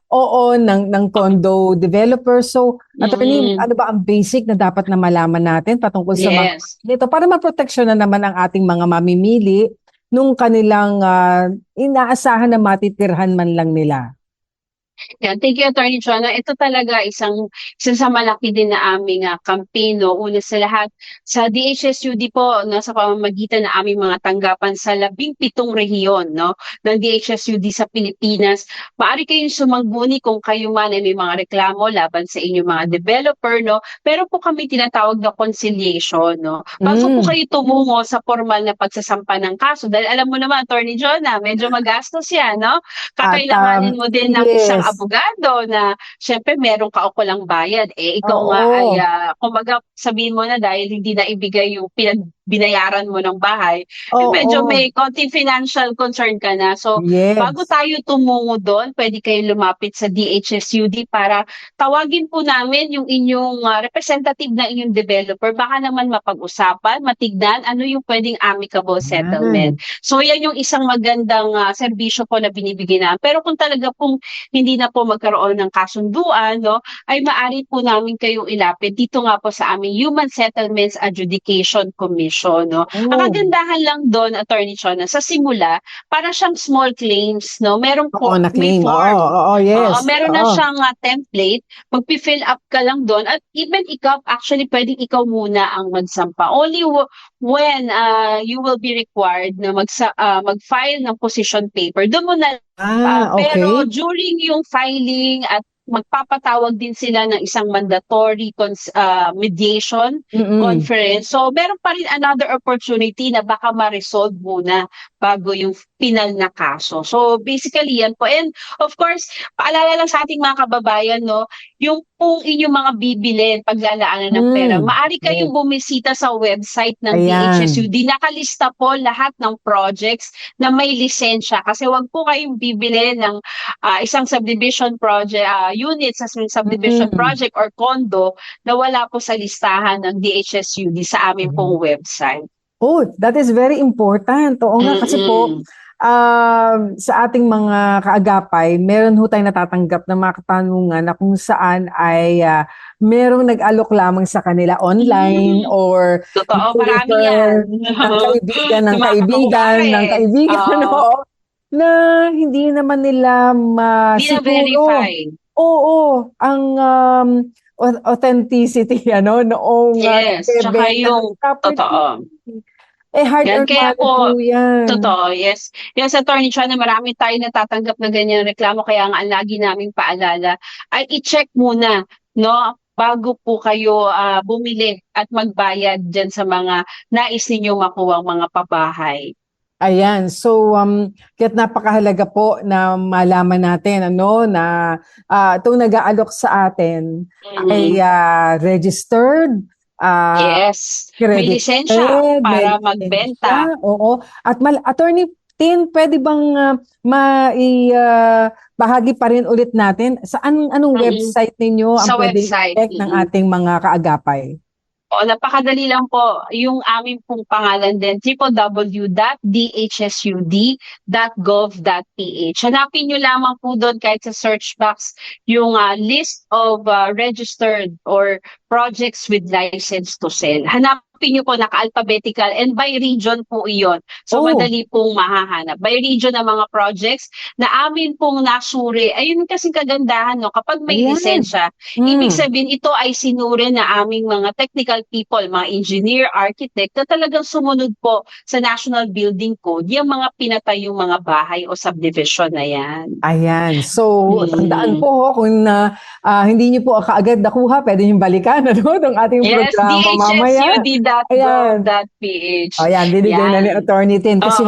B: ng condo developer. So, Attorney, ano ba ang basic na dapat na malaman natin patungkol sa mga dito para maproteksyon na naman ang ating mga mamimili nung kanilang inaasahan na matitirhan man lang nila?
C: Yeah, thank you, Attorney Chona. Ito talaga isang sa malaki din na aming campaign, no. Una sa lahat, sa DHSUD po, no, sa pamamagitan ng aming mga tanggapan sa 17 rehiyon, no, ng DHSUD sa Pilipinas, maaari kayong sumagbuni kung kayo man ay may mga reklamo laban sa inyong mga developer, no. Pero po kami tinatawag na conciliation, no. Bago po kayo tumungo sa formal na pagsasampa ng kaso, dahil alam mo naman, Attorney Chona, medyo magastos yan, no. Kakailanganin mo din ng isang abogado na syempre meron ka o kulang bayad. Ikaw nga ay kumbaga sabihin mo na dahil hindi na ibigay yung binayaran mo ng bahay,
B: Oo.
C: medyo may konting financial concern ka na. So,
B: Yes.
C: bago tayo tumungo doon, pwede kayo lumapit sa DHSUD para tawagin po namin yung inyong representative na inyong developer. Baka naman mapag-usapan, matignan ano yung pwedeng amicable settlement. So, yan yung isang magandang serbisyo po na binibigay namin. Pero kung talaga pong hindi na po magkaroon ng kasunduan, no, ay maaari po namin kayong ilapit dito nga po sa aming Human Settlements Adjudication Commission. No. Ang kagandahan lang doon, Attorney Chona, sa simula, para siyang small claims. No. Merong
B: Oo, na
C: may
B: claim.
C: form.
B: Oo, yes.
C: Meron na siyang template. Magpi-fill up ka lang doon. At even ikaw, actually, pwedeng ikaw muna ang magsampa. Only when you will be required na mag-file ng position paper, doon mo na
B: Okay.
C: pero during yung filing at magpapatawag din sila ng isang mandatory mediation conference. So, meron pa rin another opportunity na baka ma-resolve muna bago yung final na kaso. So, basically yan po. And of course, paalala lang sa ating mga kababayan, no, yung kung inyong mga bibilin, paglalaanan ng pera, maaari kayong bumisita sa website ng DHSUD. Nakalista po lahat ng projects na may lisensya. Kasi wag po kayong bibili ng isang subdivision project, units sa subdivision project or condo na wala po sa listahan ng DHSUD sa aming pong website.
B: Oh, that is very important. Oo nga, kasi po, sa ating mga kaagapay, meron ho tayong natatanggap na mga katanungan na kung saan ay merong nag-alok lamang sa kanila online or
C: totoo, marami yan.
B: ng kaibigan, oo, na hindi naman nila masiguro. Oo, ang authenticity, noong
C: tsaka yung totoo.
B: Hard-earned money po yan.
C: Totoo, yes. Yes, Attorney Chona, marami tayo natatanggap na ganyan reklamo, kaya nga ang lagi naming paalala ay i-check muna, no, bago po kayo bumili at magbayad dyan sa mga nais ninyo makuha mga pabahay.
B: Ayan, so kaya't napakahalaga po na malaman natin na itong nag-aalok sa atin ay registered,
C: yes, may lisensya para magbenta.
B: Oo. At Attorney Tin, pwede bang bahagi pa rin ulit natin anong website ninyo ang pwede i-check ng ating mga kaagapay?
C: Napakadali lang po. Yung aming pong pangalan din, www.dhsud.gov.ph. Hanapin nyo lamang po doon kahit sa search box yung list of registered or projects with license to sell. Hanapin nyo po, naka-alphabetical and by region po iyon. So, madali pong mahahanap. By region ng mga projects na amin pong nasuri. Ayun kasing kagandahan, no? Kapag may lisensya, ibig sabihin ito ay sinuri na aming mga technical people, mga engineer, architect, na talagang sumunod po sa National Building Code, yung mga pinatayong mga bahay o subdivision na yan.
B: Ayan. So, tandaan po, kung hindi nyo po kaagad nakuha, pwede nyo balikan, itong ating programa mamaya.
C: DHSUD.gov.ph.
B: Ayan, binigay na ni Attorney Tin. Kasi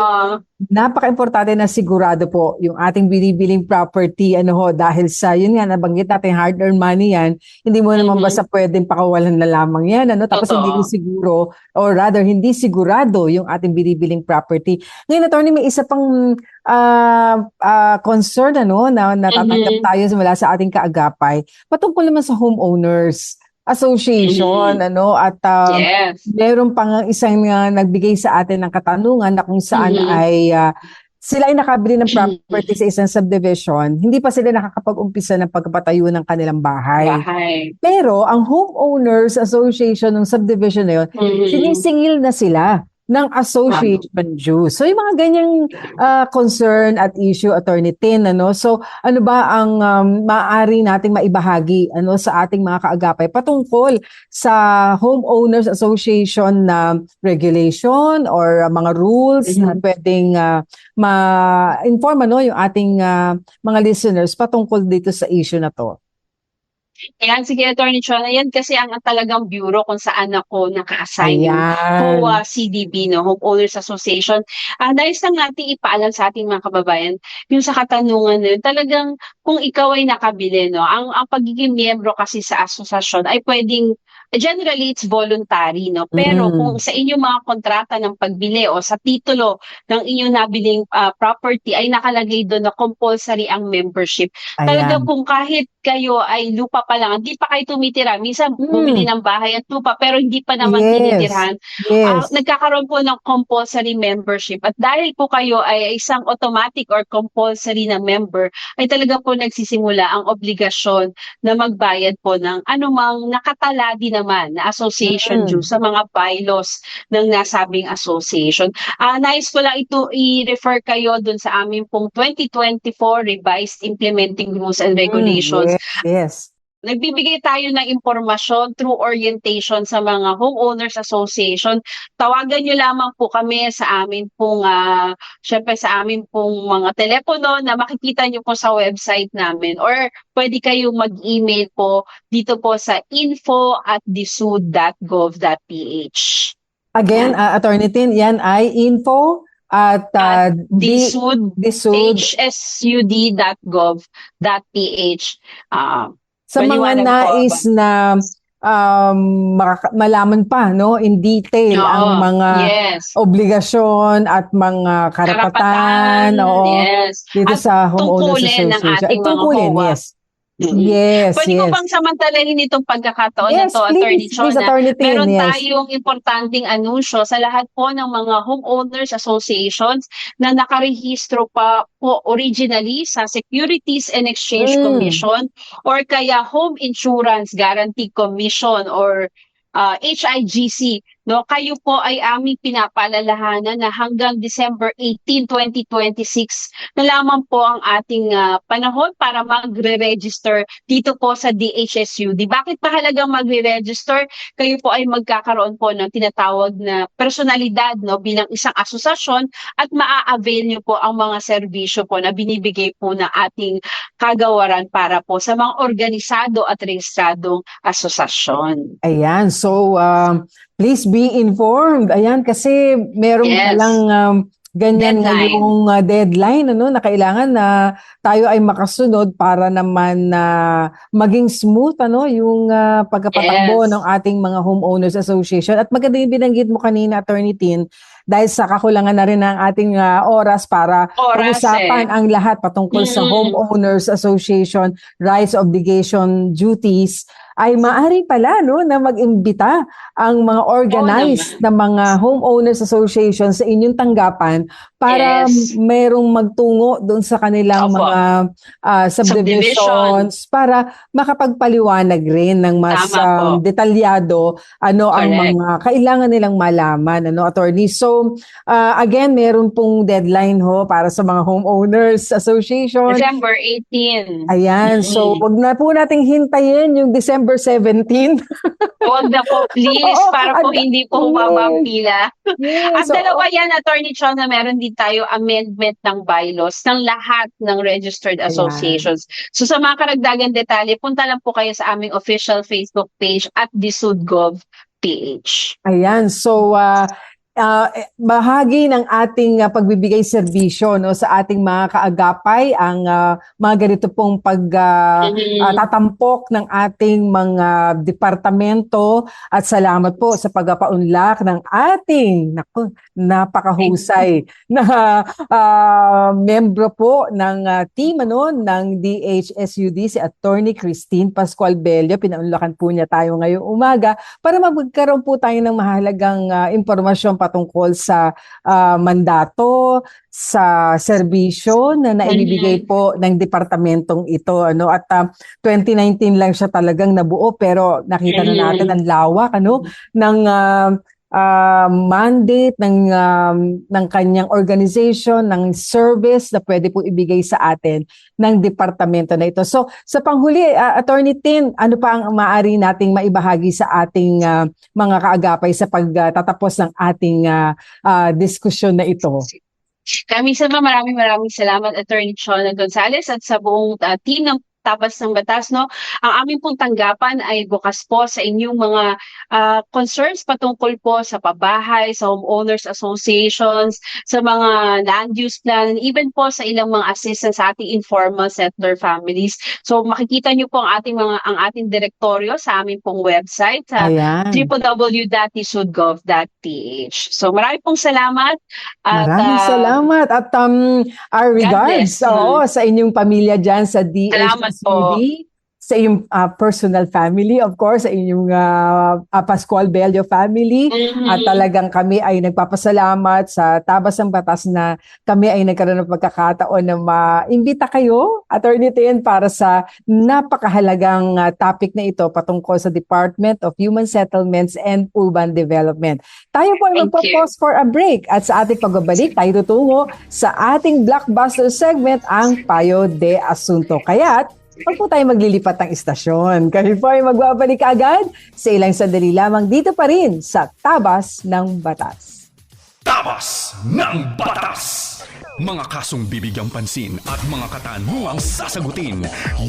B: napaka-importante na sigurado po yung ating binibiling property, dahil sa, yun nga, nabanggit natin, hard-earned money yan, hindi mo naman basta pwedeng pakawalan na lamang yan, tapos hindi ko siguro, or rather, hindi sigurado yung ating binibiling property. Ngayon, Attorney, may isa pang concern, na natatanggap tayo mula sa ating kaagapay, patungkol naman sa homeowners association, at meron pang isang nagbigay sa atin ng katanungan na kung saan ay sila ay nakabili ng property sa isang subdivision, hindi pa sila nakakapag-umpisa ng pagpapatayo ng kanilang bahay. Pero ang homeowners association ng subdivision na yun, sinisingil na sila ng association dues. So, yung mga ganyang concern at issue, Attorney Tin, so ano ba ang maaari nating maibahagi sa ating mga kaagapay patungkol sa homeowners association na regulation or mga rules na pwedeng ma-inform yung ating mga listeners patungkol dito sa issue na to?
C: Ayan, sige, Attorney Chona, yan kasi ang talagang bureau kung saan ako naka-assign, yung
B: Ayan.
C: HOA CDB, no, Homeowners Association. Nais lang natin ipaalam sa ating mga kababayan, yung sa katanungan na yun, talagang kung ikaw ay nakabili, no, ang pagiging miyembro kasi sa asosasyon ay pwedeng, generally it's voluntary, no, pero kung
B: Mm.
C: sa inyong mga kontrata ng pagbili o sa titulo ng inyong nabiling property ay nakalagay doon na compulsory ang membership. Talaga
B: Ayan.
C: kung kahit kayo ay lupa pa lang, hindi pa kayo tumitira. Minsan bumili
B: Mm.
C: ng bahay at lupa pero hindi pa naman
B: Yes.
C: tinitirhan.
B: Yes.
C: Nagkakaroon po ng compulsory membership. At dahil po kayo ay isang automatic or compulsory na member, ay talaga po nagsisimula ang obligasyon na magbayad po ng anumang nakatala din naman na association
B: Mm.
C: dues sa mga bylaws ng nasabing association. Nais ko lang ito i-refer kayo dun sa aming pong 2024 Revised Implementing Rules and
B: Mm.
C: Regulations.
B: Yes. Yes.
C: Nagbibigay tayo ng impormasyon through orientation sa mga homeowners association. Tawagan nyo lamang po kami sa amin pong, syempre sa amin pong mga telepono na makikita nyo po sa website namin, or pwede kayong mag-email po dito po sa info@disud.gov.ph.
B: Again,
C: Yan.
B: Attorney Tin, yan ay info at
C: At
B: disud
C: hsud.gov.ph.
B: sa mga
C: Maliwanag po ba?
B: nais na malaman pa, no, in detail ang
C: Oo,
B: mga
C: yes.
B: obligasyon at mga karapatan,
C: Karapatan,
B: oo,
C: yes.
B: dito
C: At
B: sa Homeowners
C: tungkulin ng
B: Association. At
C: ating mga
B: tungkulin,
C: HOA.
B: yes. Yes,
C: Pwede ko
B: yes.
C: bang samantalahin itong pagkakataon na
B: Yes,
C: to, Attorney
B: please,
C: Chona?
B: Attorney Tin,
C: Meron
B: yes.
C: tayong importanteng anunsyo sa lahat po ng mga homeowners associations na nakarehistro pa po originally sa Securities and Exchange
B: Mm.
C: Commission or kaya Home Insurance Guarantee Commission or HIGC. No, kayo po ay aming pinapaalalahanan na hanggang December 18, 2026 na lamang po ang ating panahon para magre-register dito po sa DHSUD. Bakit mahalagang magre-register? Kayo po ay magkakaroon po ng tinatawag na personalidad, no, bilang isang asosasyon at maa-avail niyo po ang mga serbisyo po na binibigay po ng ating kagawaran para po sa mga organisado at rehistradong asosasyon.
B: Ayan, so please be informed. Ayan, kasi meron
C: Yes.
B: palang ganyan
C: Deadline.
B: ngayong deadline, ano, na kailangan na tayo ay makasunod para naman na maging smooth, ano, yung pagkapatakbo
C: Yes.
B: ng ating mga homeowners association. At maganda yung binanggit mo kanina, Attorney Tin, dahil sa kakulangan na rin ng ating oras para pag-usapan ang lahat patungkol sa homeowners association rights, obligation, duties, ay maaari pala, no, na mag-imbita ang mga organized na mga homeowners association sa inyong tanggapan para
C: Yes.
B: merong magtungo doon sa kanilang
C: Opo.
B: mga subdivisions para makapagpaliwanag rin ng mas
C: Tama po.
B: detalyado ano ang
C: Correct.
B: mga kailangan nilang malaman, ano, attorney. So again, meron pong deadline ho para sa mga homeowners association.
C: December 18.
B: Ayan, so wag na po nating hintayin yung December 17.
C: Huwag na po, please,
B: Oo,
C: para po hindi po humaba ang pila.
B: Yes,
C: At dalawa yan, Attorney Chon, na meron din tayo amendment ng bylaws ng lahat ng registered associations. So sa mga karagdagan detalye, punta lang po kayo sa aming official Facebook page at disud.gov.ph.
B: Ayan, so bahagi ng ating pagbibigay serbisyo, no, sa ating mga kaagapay ang mga ganito pong tatampak ng ating mga departamento, at salamat po sa pagpapaunlak ng ating napakahusay na membro po ng team, ano, ng DHSUD, si Attorney Christine Pascual Bello. Pinaunlakan po niya tayo ngayong umaga para magkaroon po tayo ng mahalagang impormasyon patungkol sa mandato, sa serbisyo na naibibigay po ng departamentong ito, ano. At 2019 lang siya talagang nabuo, pero nakita na natin ang lawak, ano, ng mandate ng kanyang organization, ng service na pwede po ibigay sa atin ng departamento na ito. So sa panghuli, Attorney Tin, ano pa ang maaari nating maibahagi sa ating mga kaagapay sa pagtatapos ng ating diskusyon na ito?
C: Kami sa maraming salamat, Attorney Chona Gonzales, at sa buong team ng Tabas ng Batas, no? Ang aming pong tanggapan ay bukas po sa inyong mga concerns patungkol po sa pabahay, sa homeowners associations, sa mga land use plan, and even po sa ilang mga assistance sa ating informal settler families. So makikita niyo po ang ating direktoryo sa aming pong website sa
B: Ayan.
C: www.tisudgov.ph. So marami pong salamat at
B: Maraming salamat at our regards
C: bless.
B: sa inyong pamilya dyan sa
C: Salamat po.
B: DHSUD, sa iyong personal family, of course, sa inyong Pascual Bello family. At talagang kami ay nagpapasalamat sa Tabas ng Batas na kami ay nagkaroon ng pagkakataon na maimbita kayo, Attorney Tin, para sa napakahalagang topic na ito patungkol sa Department of Human Settlements and Urban Development. Tayo po ay
C: Thank
B: magpa-pause for a break at sa ating pagbabalik, tayo tutungo sa ating blockbuster segment, ang Payo de Asunto. Kaya't huwag po tayo maglilipat ng istasyon. Kami po ay magbabalik agad sa ilang sandali lamang dito pa rin sa Tabas ng Batas.
A: Tabas ng Batas! Mga kasong bibigyang pansin at mga katanungang sasagutin,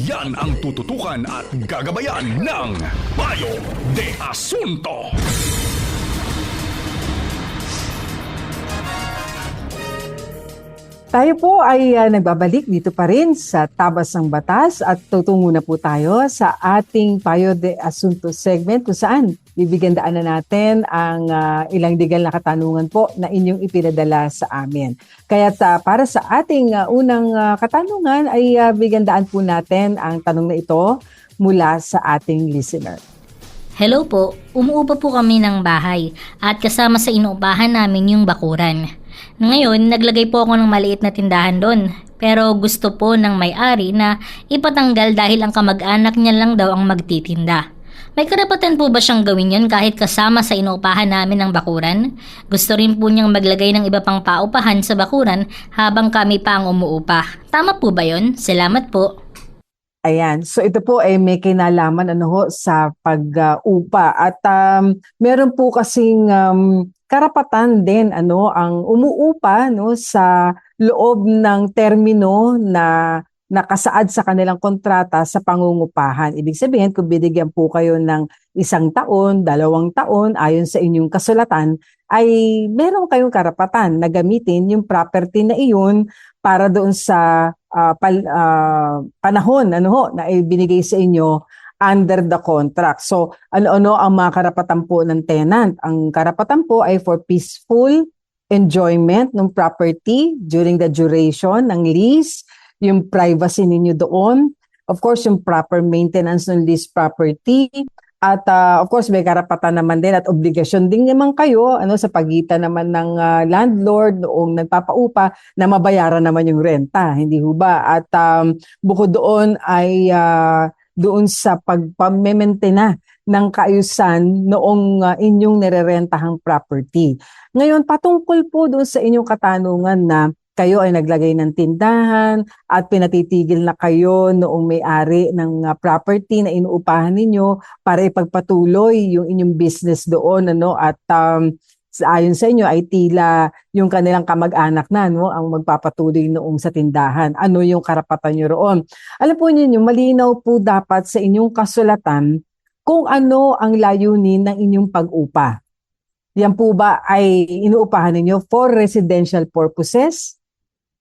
A: yan ang tututukan at gagabayan ng Payo de Asunto.
B: Tayo po ay nagbabalik dito pa rin sa Tabas ng Batas at tutungo na po tayo sa ating Payo de Asunto segment kung saan bibigyan daanan natin ang ilang digal na katanungan po na inyong ipinadala sa amin. Kaya para sa ating unang katanungan ay bigyan daan po natin ang tanong na ito mula sa ating listener.
D: Hello po, umuupa po kami ng bahay at kasama sa inuupahan namin yung bakuran. Ngayon, naglagay po ako ng maliit na tindahan doon. Pero gusto po ng may-ari na ipatanggal dahil ang kamag-anak niya lang daw ang magtitinda. May karapatan po ba siyang gawin yun kahit kasama sa inuupahan namin ng bakuran? Gusto rin po niyang maglagay ng iba pang paupahan sa bakuran habang kami pa ang umuupa. Tama po ba yun? Salamat po.
B: Ayan, so ito po ay may kinalaman sa pag-upa at meron po kasing karapatan din ang umuupa sa loob ng termino na nakasaad sa kanilang kontrata sa pangungupahan. Ibig sabihin, kung binigyan po kayo ng 1 taon, 2 taon ayon sa inyong kasulatan, ay meron kayong karapatan na gamitin yung property na iyon para doon sa panahon na ibinigay sa inyo under the contract. So, ano-ano ang mga karapatan po ng tenant? Ang karapatan po ay for peaceful enjoyment ng property during the duration ng lease, yung privacy ninyo doon, of course, yung proper maintenance ng lease property, at of course, may karapatan naman din at obligasyon din naman kayo sa pagitan naman ng landlord noong nagpapaupa na mabayaran naman yung renta, hindi ho ba? At bukod doon ay doon sa pagpamaintain ng kaayusan noong inyong nirerentahang property. Ngayon, patungkol po doon sa inyong katanungan na kayo ay naglagay ng tindahan at pinatitigil na kayo noong may-ari ng property na inuupahan ninyo para ipagpatuloy yung inyong business doon at ayon sa inyo ay tila yung kanilang kamag-anak na ang magpapatuloy noong sa tindahan. Ano yung karapatan nyo roon? Alam po niyo, malinaw po dapat sa inyong kasulatan kung ano ang layunin ng inyong pag-upa. Yan po ba ay inuupahan ninyo for residential purposes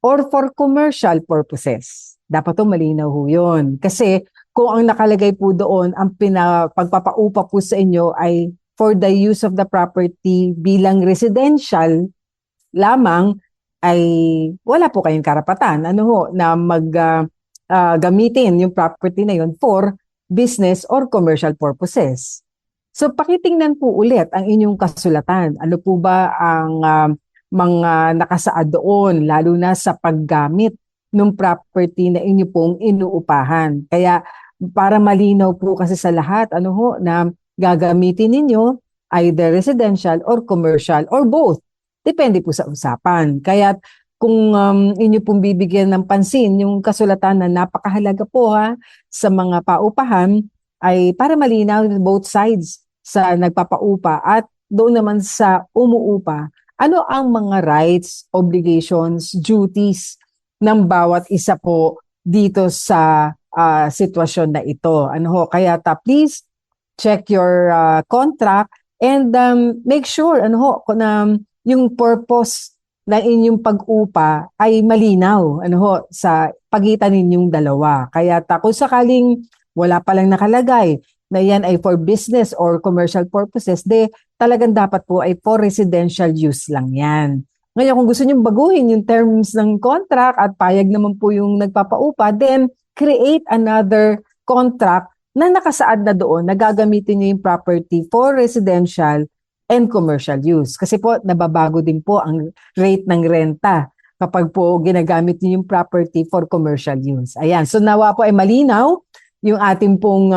B: or for commercial purposes? Dapat to malinaw ho yun. Kasi kung ang nakalagay po doon, ang pagpapaupa po sa inyo ay for the use of the property bilang residential lamang, ay wala po kayong karapatan na gamitin yung property na yun for business or commercial purposes. So pakitingnan po ulit ang inyong kasulatan. Ano po ba ang mga nakasaad doon, lalo na sa paggamit ng property na inyo pong inuupahan. Kaya para malinaw po kasi sa lahat, na gagamitin ninyo either residential or commercial or both. Depende po sa usapan. Kaya kung inyo pong bibigyan ng pansin yung kasulatan na napakahalaga po sa mga paupahan, ay para malinaw both sides sa nagpapaupa at doon naman sa umuupa, ano ang mga rights, obligations, duties ng bawat isa po dito sa sitwasyon na ito. Kaya please check your contract and make sure na yung purpose ng inyong pag-upa ay malinaw sa pagitan ninyong dalawa. Kaya kung sakaling wala palang nakalagay na yan ay for business or commercial purposes, talagang dapat po ay for residential use lang yan. Ngayon, kung gusto nyo baguhin yung terms ng contract at payag naman po yung nagpapaupa, then create another contract na nakasaad na doon na gagamitin nyo yung property for residential and commercial use. Kasi po, nababago din po ang rate ng renta kapag po ginagamit nyo yung property for commercial use. Ayan, so nawa po ay malinaw yung ating pong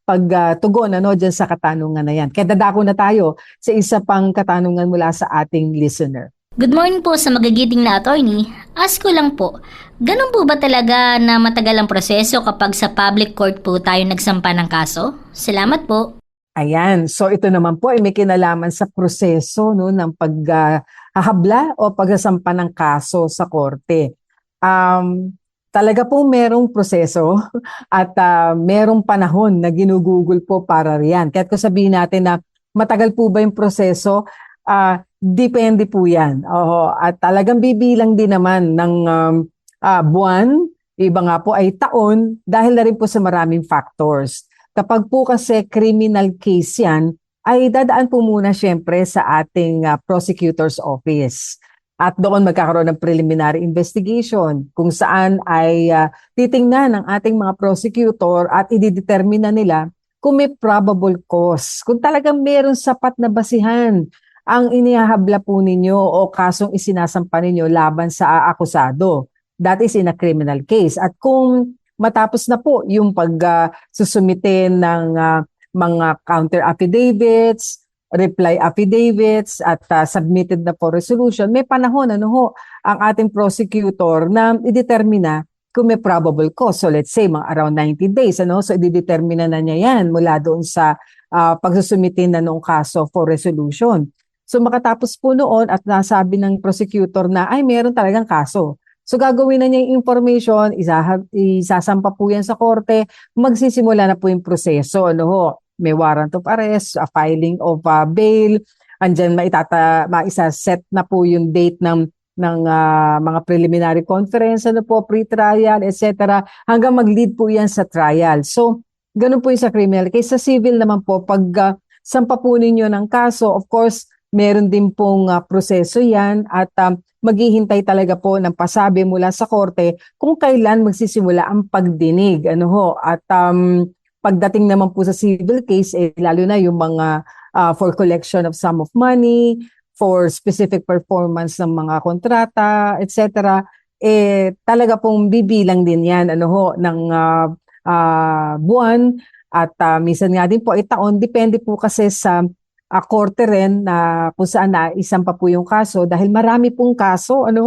B: pagtugon dyan sa katanungan na yan. Kaya dadako na tayo sa isa pang katanungan mula sa ating listener.
D: Good morning po sa magigiting na attorney. Ask ko lang po, ganun po ba talaga na matagal ang proseso kapag sa public court po tayo nagsampa ng kaso? Salamat po.
B: Ayan, so ito naman po ay may kinalaman sa proseso ng paghahabla o pagsasampa ng kaso sa korte. Talaga po merong proseso at merong panahon na ginugugol po para riyan. Kaya kung sabihin natin na matagal po ba yung proseso, depende po yan. At talagang bibilang din naman ng buwan, iba nga po ay taon dahil na rin po sa maraming factors. Kapag po kasi criminal case yan, ay dadaan po muna syempre sa ating prosecutor's office. At doon magkakaroon ng preliminary investigation kung saan ay titingnan ng ating mga prosecutor at ididetermine nila kung may probable cause. Kung talagang mayroong sapat na basihan ang inihahabla po ninyo o kasong isinasampa ninyo laban sa akusado. That is in a criminal case. At kung matapos na po yung pagsusumite ng mga counter affidavits, reply affidavits at submitted na for resolution, may panahon ang ating prosecutor na idetermina kung may probable cause. So let's say mga around 90 days. So idedetermina na niya yan mula doon sa pagsusumite na ng kaso for resolution. So makatapos po noon at nasabi ng prosecutor na ay meron talagang kaso. So gagawin na niya yung information, isasampa po yan sa korte, magsisimula na po yung proseso. May warrant of arrest, a filing of bail, andyan maisaset na po yung date ng mga preliminary conference, pre-trial, etc. hanggang mag-lead po yan sa trial. So ganun po yung sa criminal case. Sa civil naman po, pag sampa po ninyo ng kaso, of course, meron din pong proseso yan at maghihintay talaga po ng pasabi mula sa korte kung kailan magsisimula ang pagdinig. At pagdating naman po sa civil case, lalo na yung mga for collection of sum of money, for specific performance ng mga kontrata, etc. Talaga pong bibilang din yan ng buwan at minsan nga din po ay taon. Depende po kasi sa korte rin na kung saan naisampa po yung kaso dahil marami pong kaso na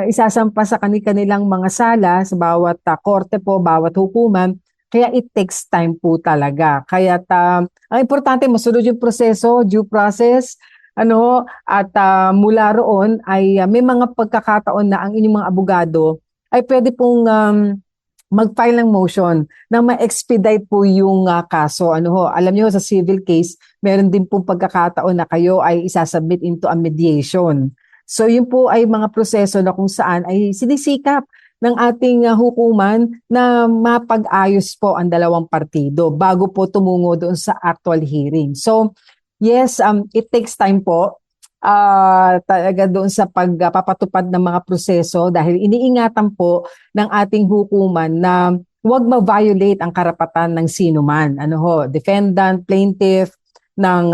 B: isasampa sa kanilang mga sala sa bawat korte po, bawat hukuman. Kaya it takes time po talaga. Kaya ang importante masunod yung proseso, due process, at mula roon ay may mga pagkakataon na ang inyong mga abogado ay pwede pong mag-file ng motion na ma-expedite po yung kaso. Alam niyo sa civil case, meron din po pagkakataon na kayo ay isasubmit into a mediation. So yun po ay mga proseso na kung saan ay sinisikap ng ating hukuman na mapag-ayos po ang dalawang partido bago po tumungo doon sa actual hearing. So yes, it takes time po. Talaga doon sa pagpapatupad ng mga proseso dahil iniingatan po ng ating hukuman na huwag ma-violate ang karapatan ng sino man. Defendant, plaintiff, ng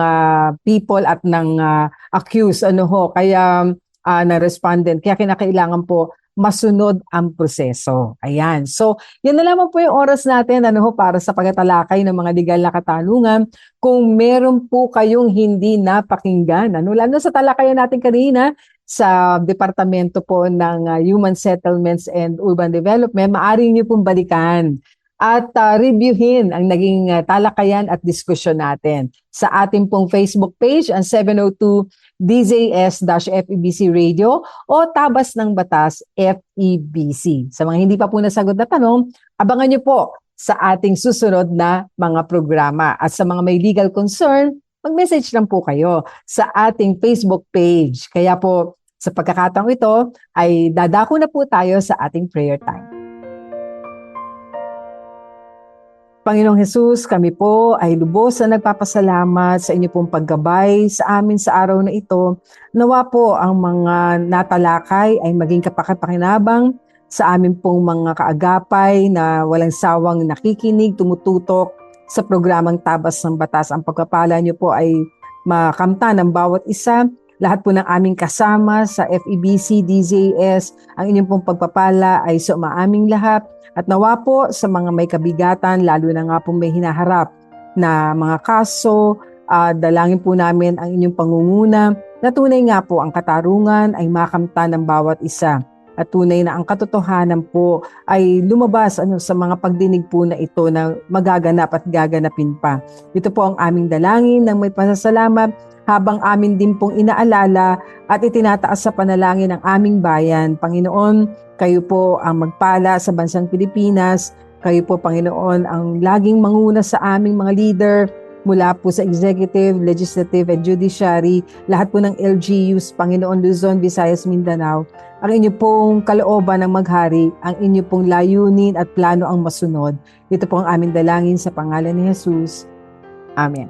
B: people at ng accused. Kaya na respondent. Kaya kinakailangan po masunod ang proseso. Ayan. So, yan na lamang po yung oras natin para sa pagtatalakay ng mga legal na katanungan. Kung meron po kayong hindi napakinggan, lalo sa talakayan natin kanina sa Departamento po ng Human Settlements and Urban Development, maaari niyo pong balikan at reviewin ang naging talakayan at diskusyon natin sa ating pong Facebook page, ang 702 DZS-FEBC Radio o Tabas ng Batas FEBC. Sa mga hindi pa po nasagot na tanong, abangan niyo po sa ating susunod na mga programa. At sa mga may legal concern, mag-message lang po kayo sa ating Facebook page. Kaya po, sa pagkakataong ito, ay dadako na po tayo sa ating prayer time. Panginoong Hesus, kami po ay lubos na nagpapasalamat sa inyo pong paggabay sa amin sa araw na ito. Nawa po ang mga natalakay ay maging kapaki-pakinabang sa amin pong mga kaagapay na walang sawang nakikinig, tumututok sa programang Tabas ng Batas. Ang pagpapala niyo po ay makamta ng bawat isa. Lahat po ng aming kasama sa FEBC, DZS, ang inyong pong pagpapala ay sa umaaming lahat. At nawa po sa mga may kabigatan, lalo na nga po may hinaharap na mga kaso, dalangin po namin ang inyong pangunguna na tunay nga po ang katarungan ay makamta ng bawat isa. At tunay na ang katotohanan po ay lumabas sa mga pagdinig po na ito na magaganap at gaganapin pa. Ito po ang aming dalangin ng may pasasalamat habang amin din pong inaalala at itinataas sa panalangin ng aming bayan. Panginoon, kayo po ang magpala sa bansang Pilipinas. Kayo po, Panginoon, ang laging manguna sa aming mga leader mula po sa executive, legislative, and judiciary, lahat po ng LGUs, Panginoon, Luzon, Visayas, Mindanao. Ang inyo pong kalooban ng maghari, ang inyo pong layunin at plano ang masunod. Ito po ang aming dalangin sa pangalan ni Jesus. Amen.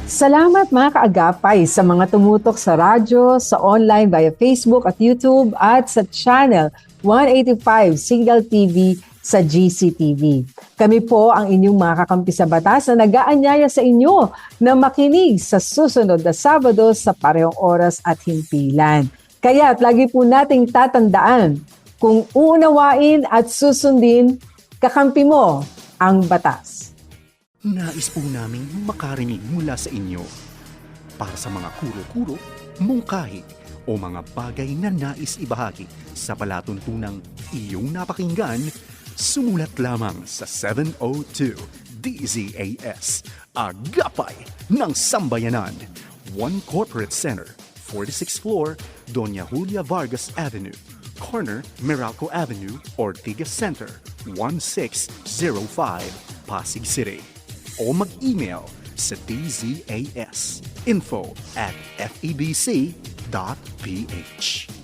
B: Salamat mga kaagapay sa mga tumutok sa radyo, sa online via Facebook at YouTube at sa channel 185 Signal TV sa GCTV. Kami po ang inyong mga kakampi sa batas na nag-aanyaya sa inyo na makinig sa susunod na Sabado sa parehong oras at himpilan. Kaya't lagi po nating tatandaan, kung uunawain at susundin, kakampi mo ang batas.
A: Nais po naming makarinig mula sa inyo para sa mga kuro-kuro, mungkahi o mga bagay na nais ibahagi sa palatuntunang iyong napakinggan. Sumulat lamang sa 702 DZAS, Agapay ng Sambayanan, 1 Corporate Center, 46th floor, Doña Julia Vargas Avenue, corner Meralco Avenue, Ortigas Center, 1605, Pasig City. O mag-email sa dzas info@febc.ph.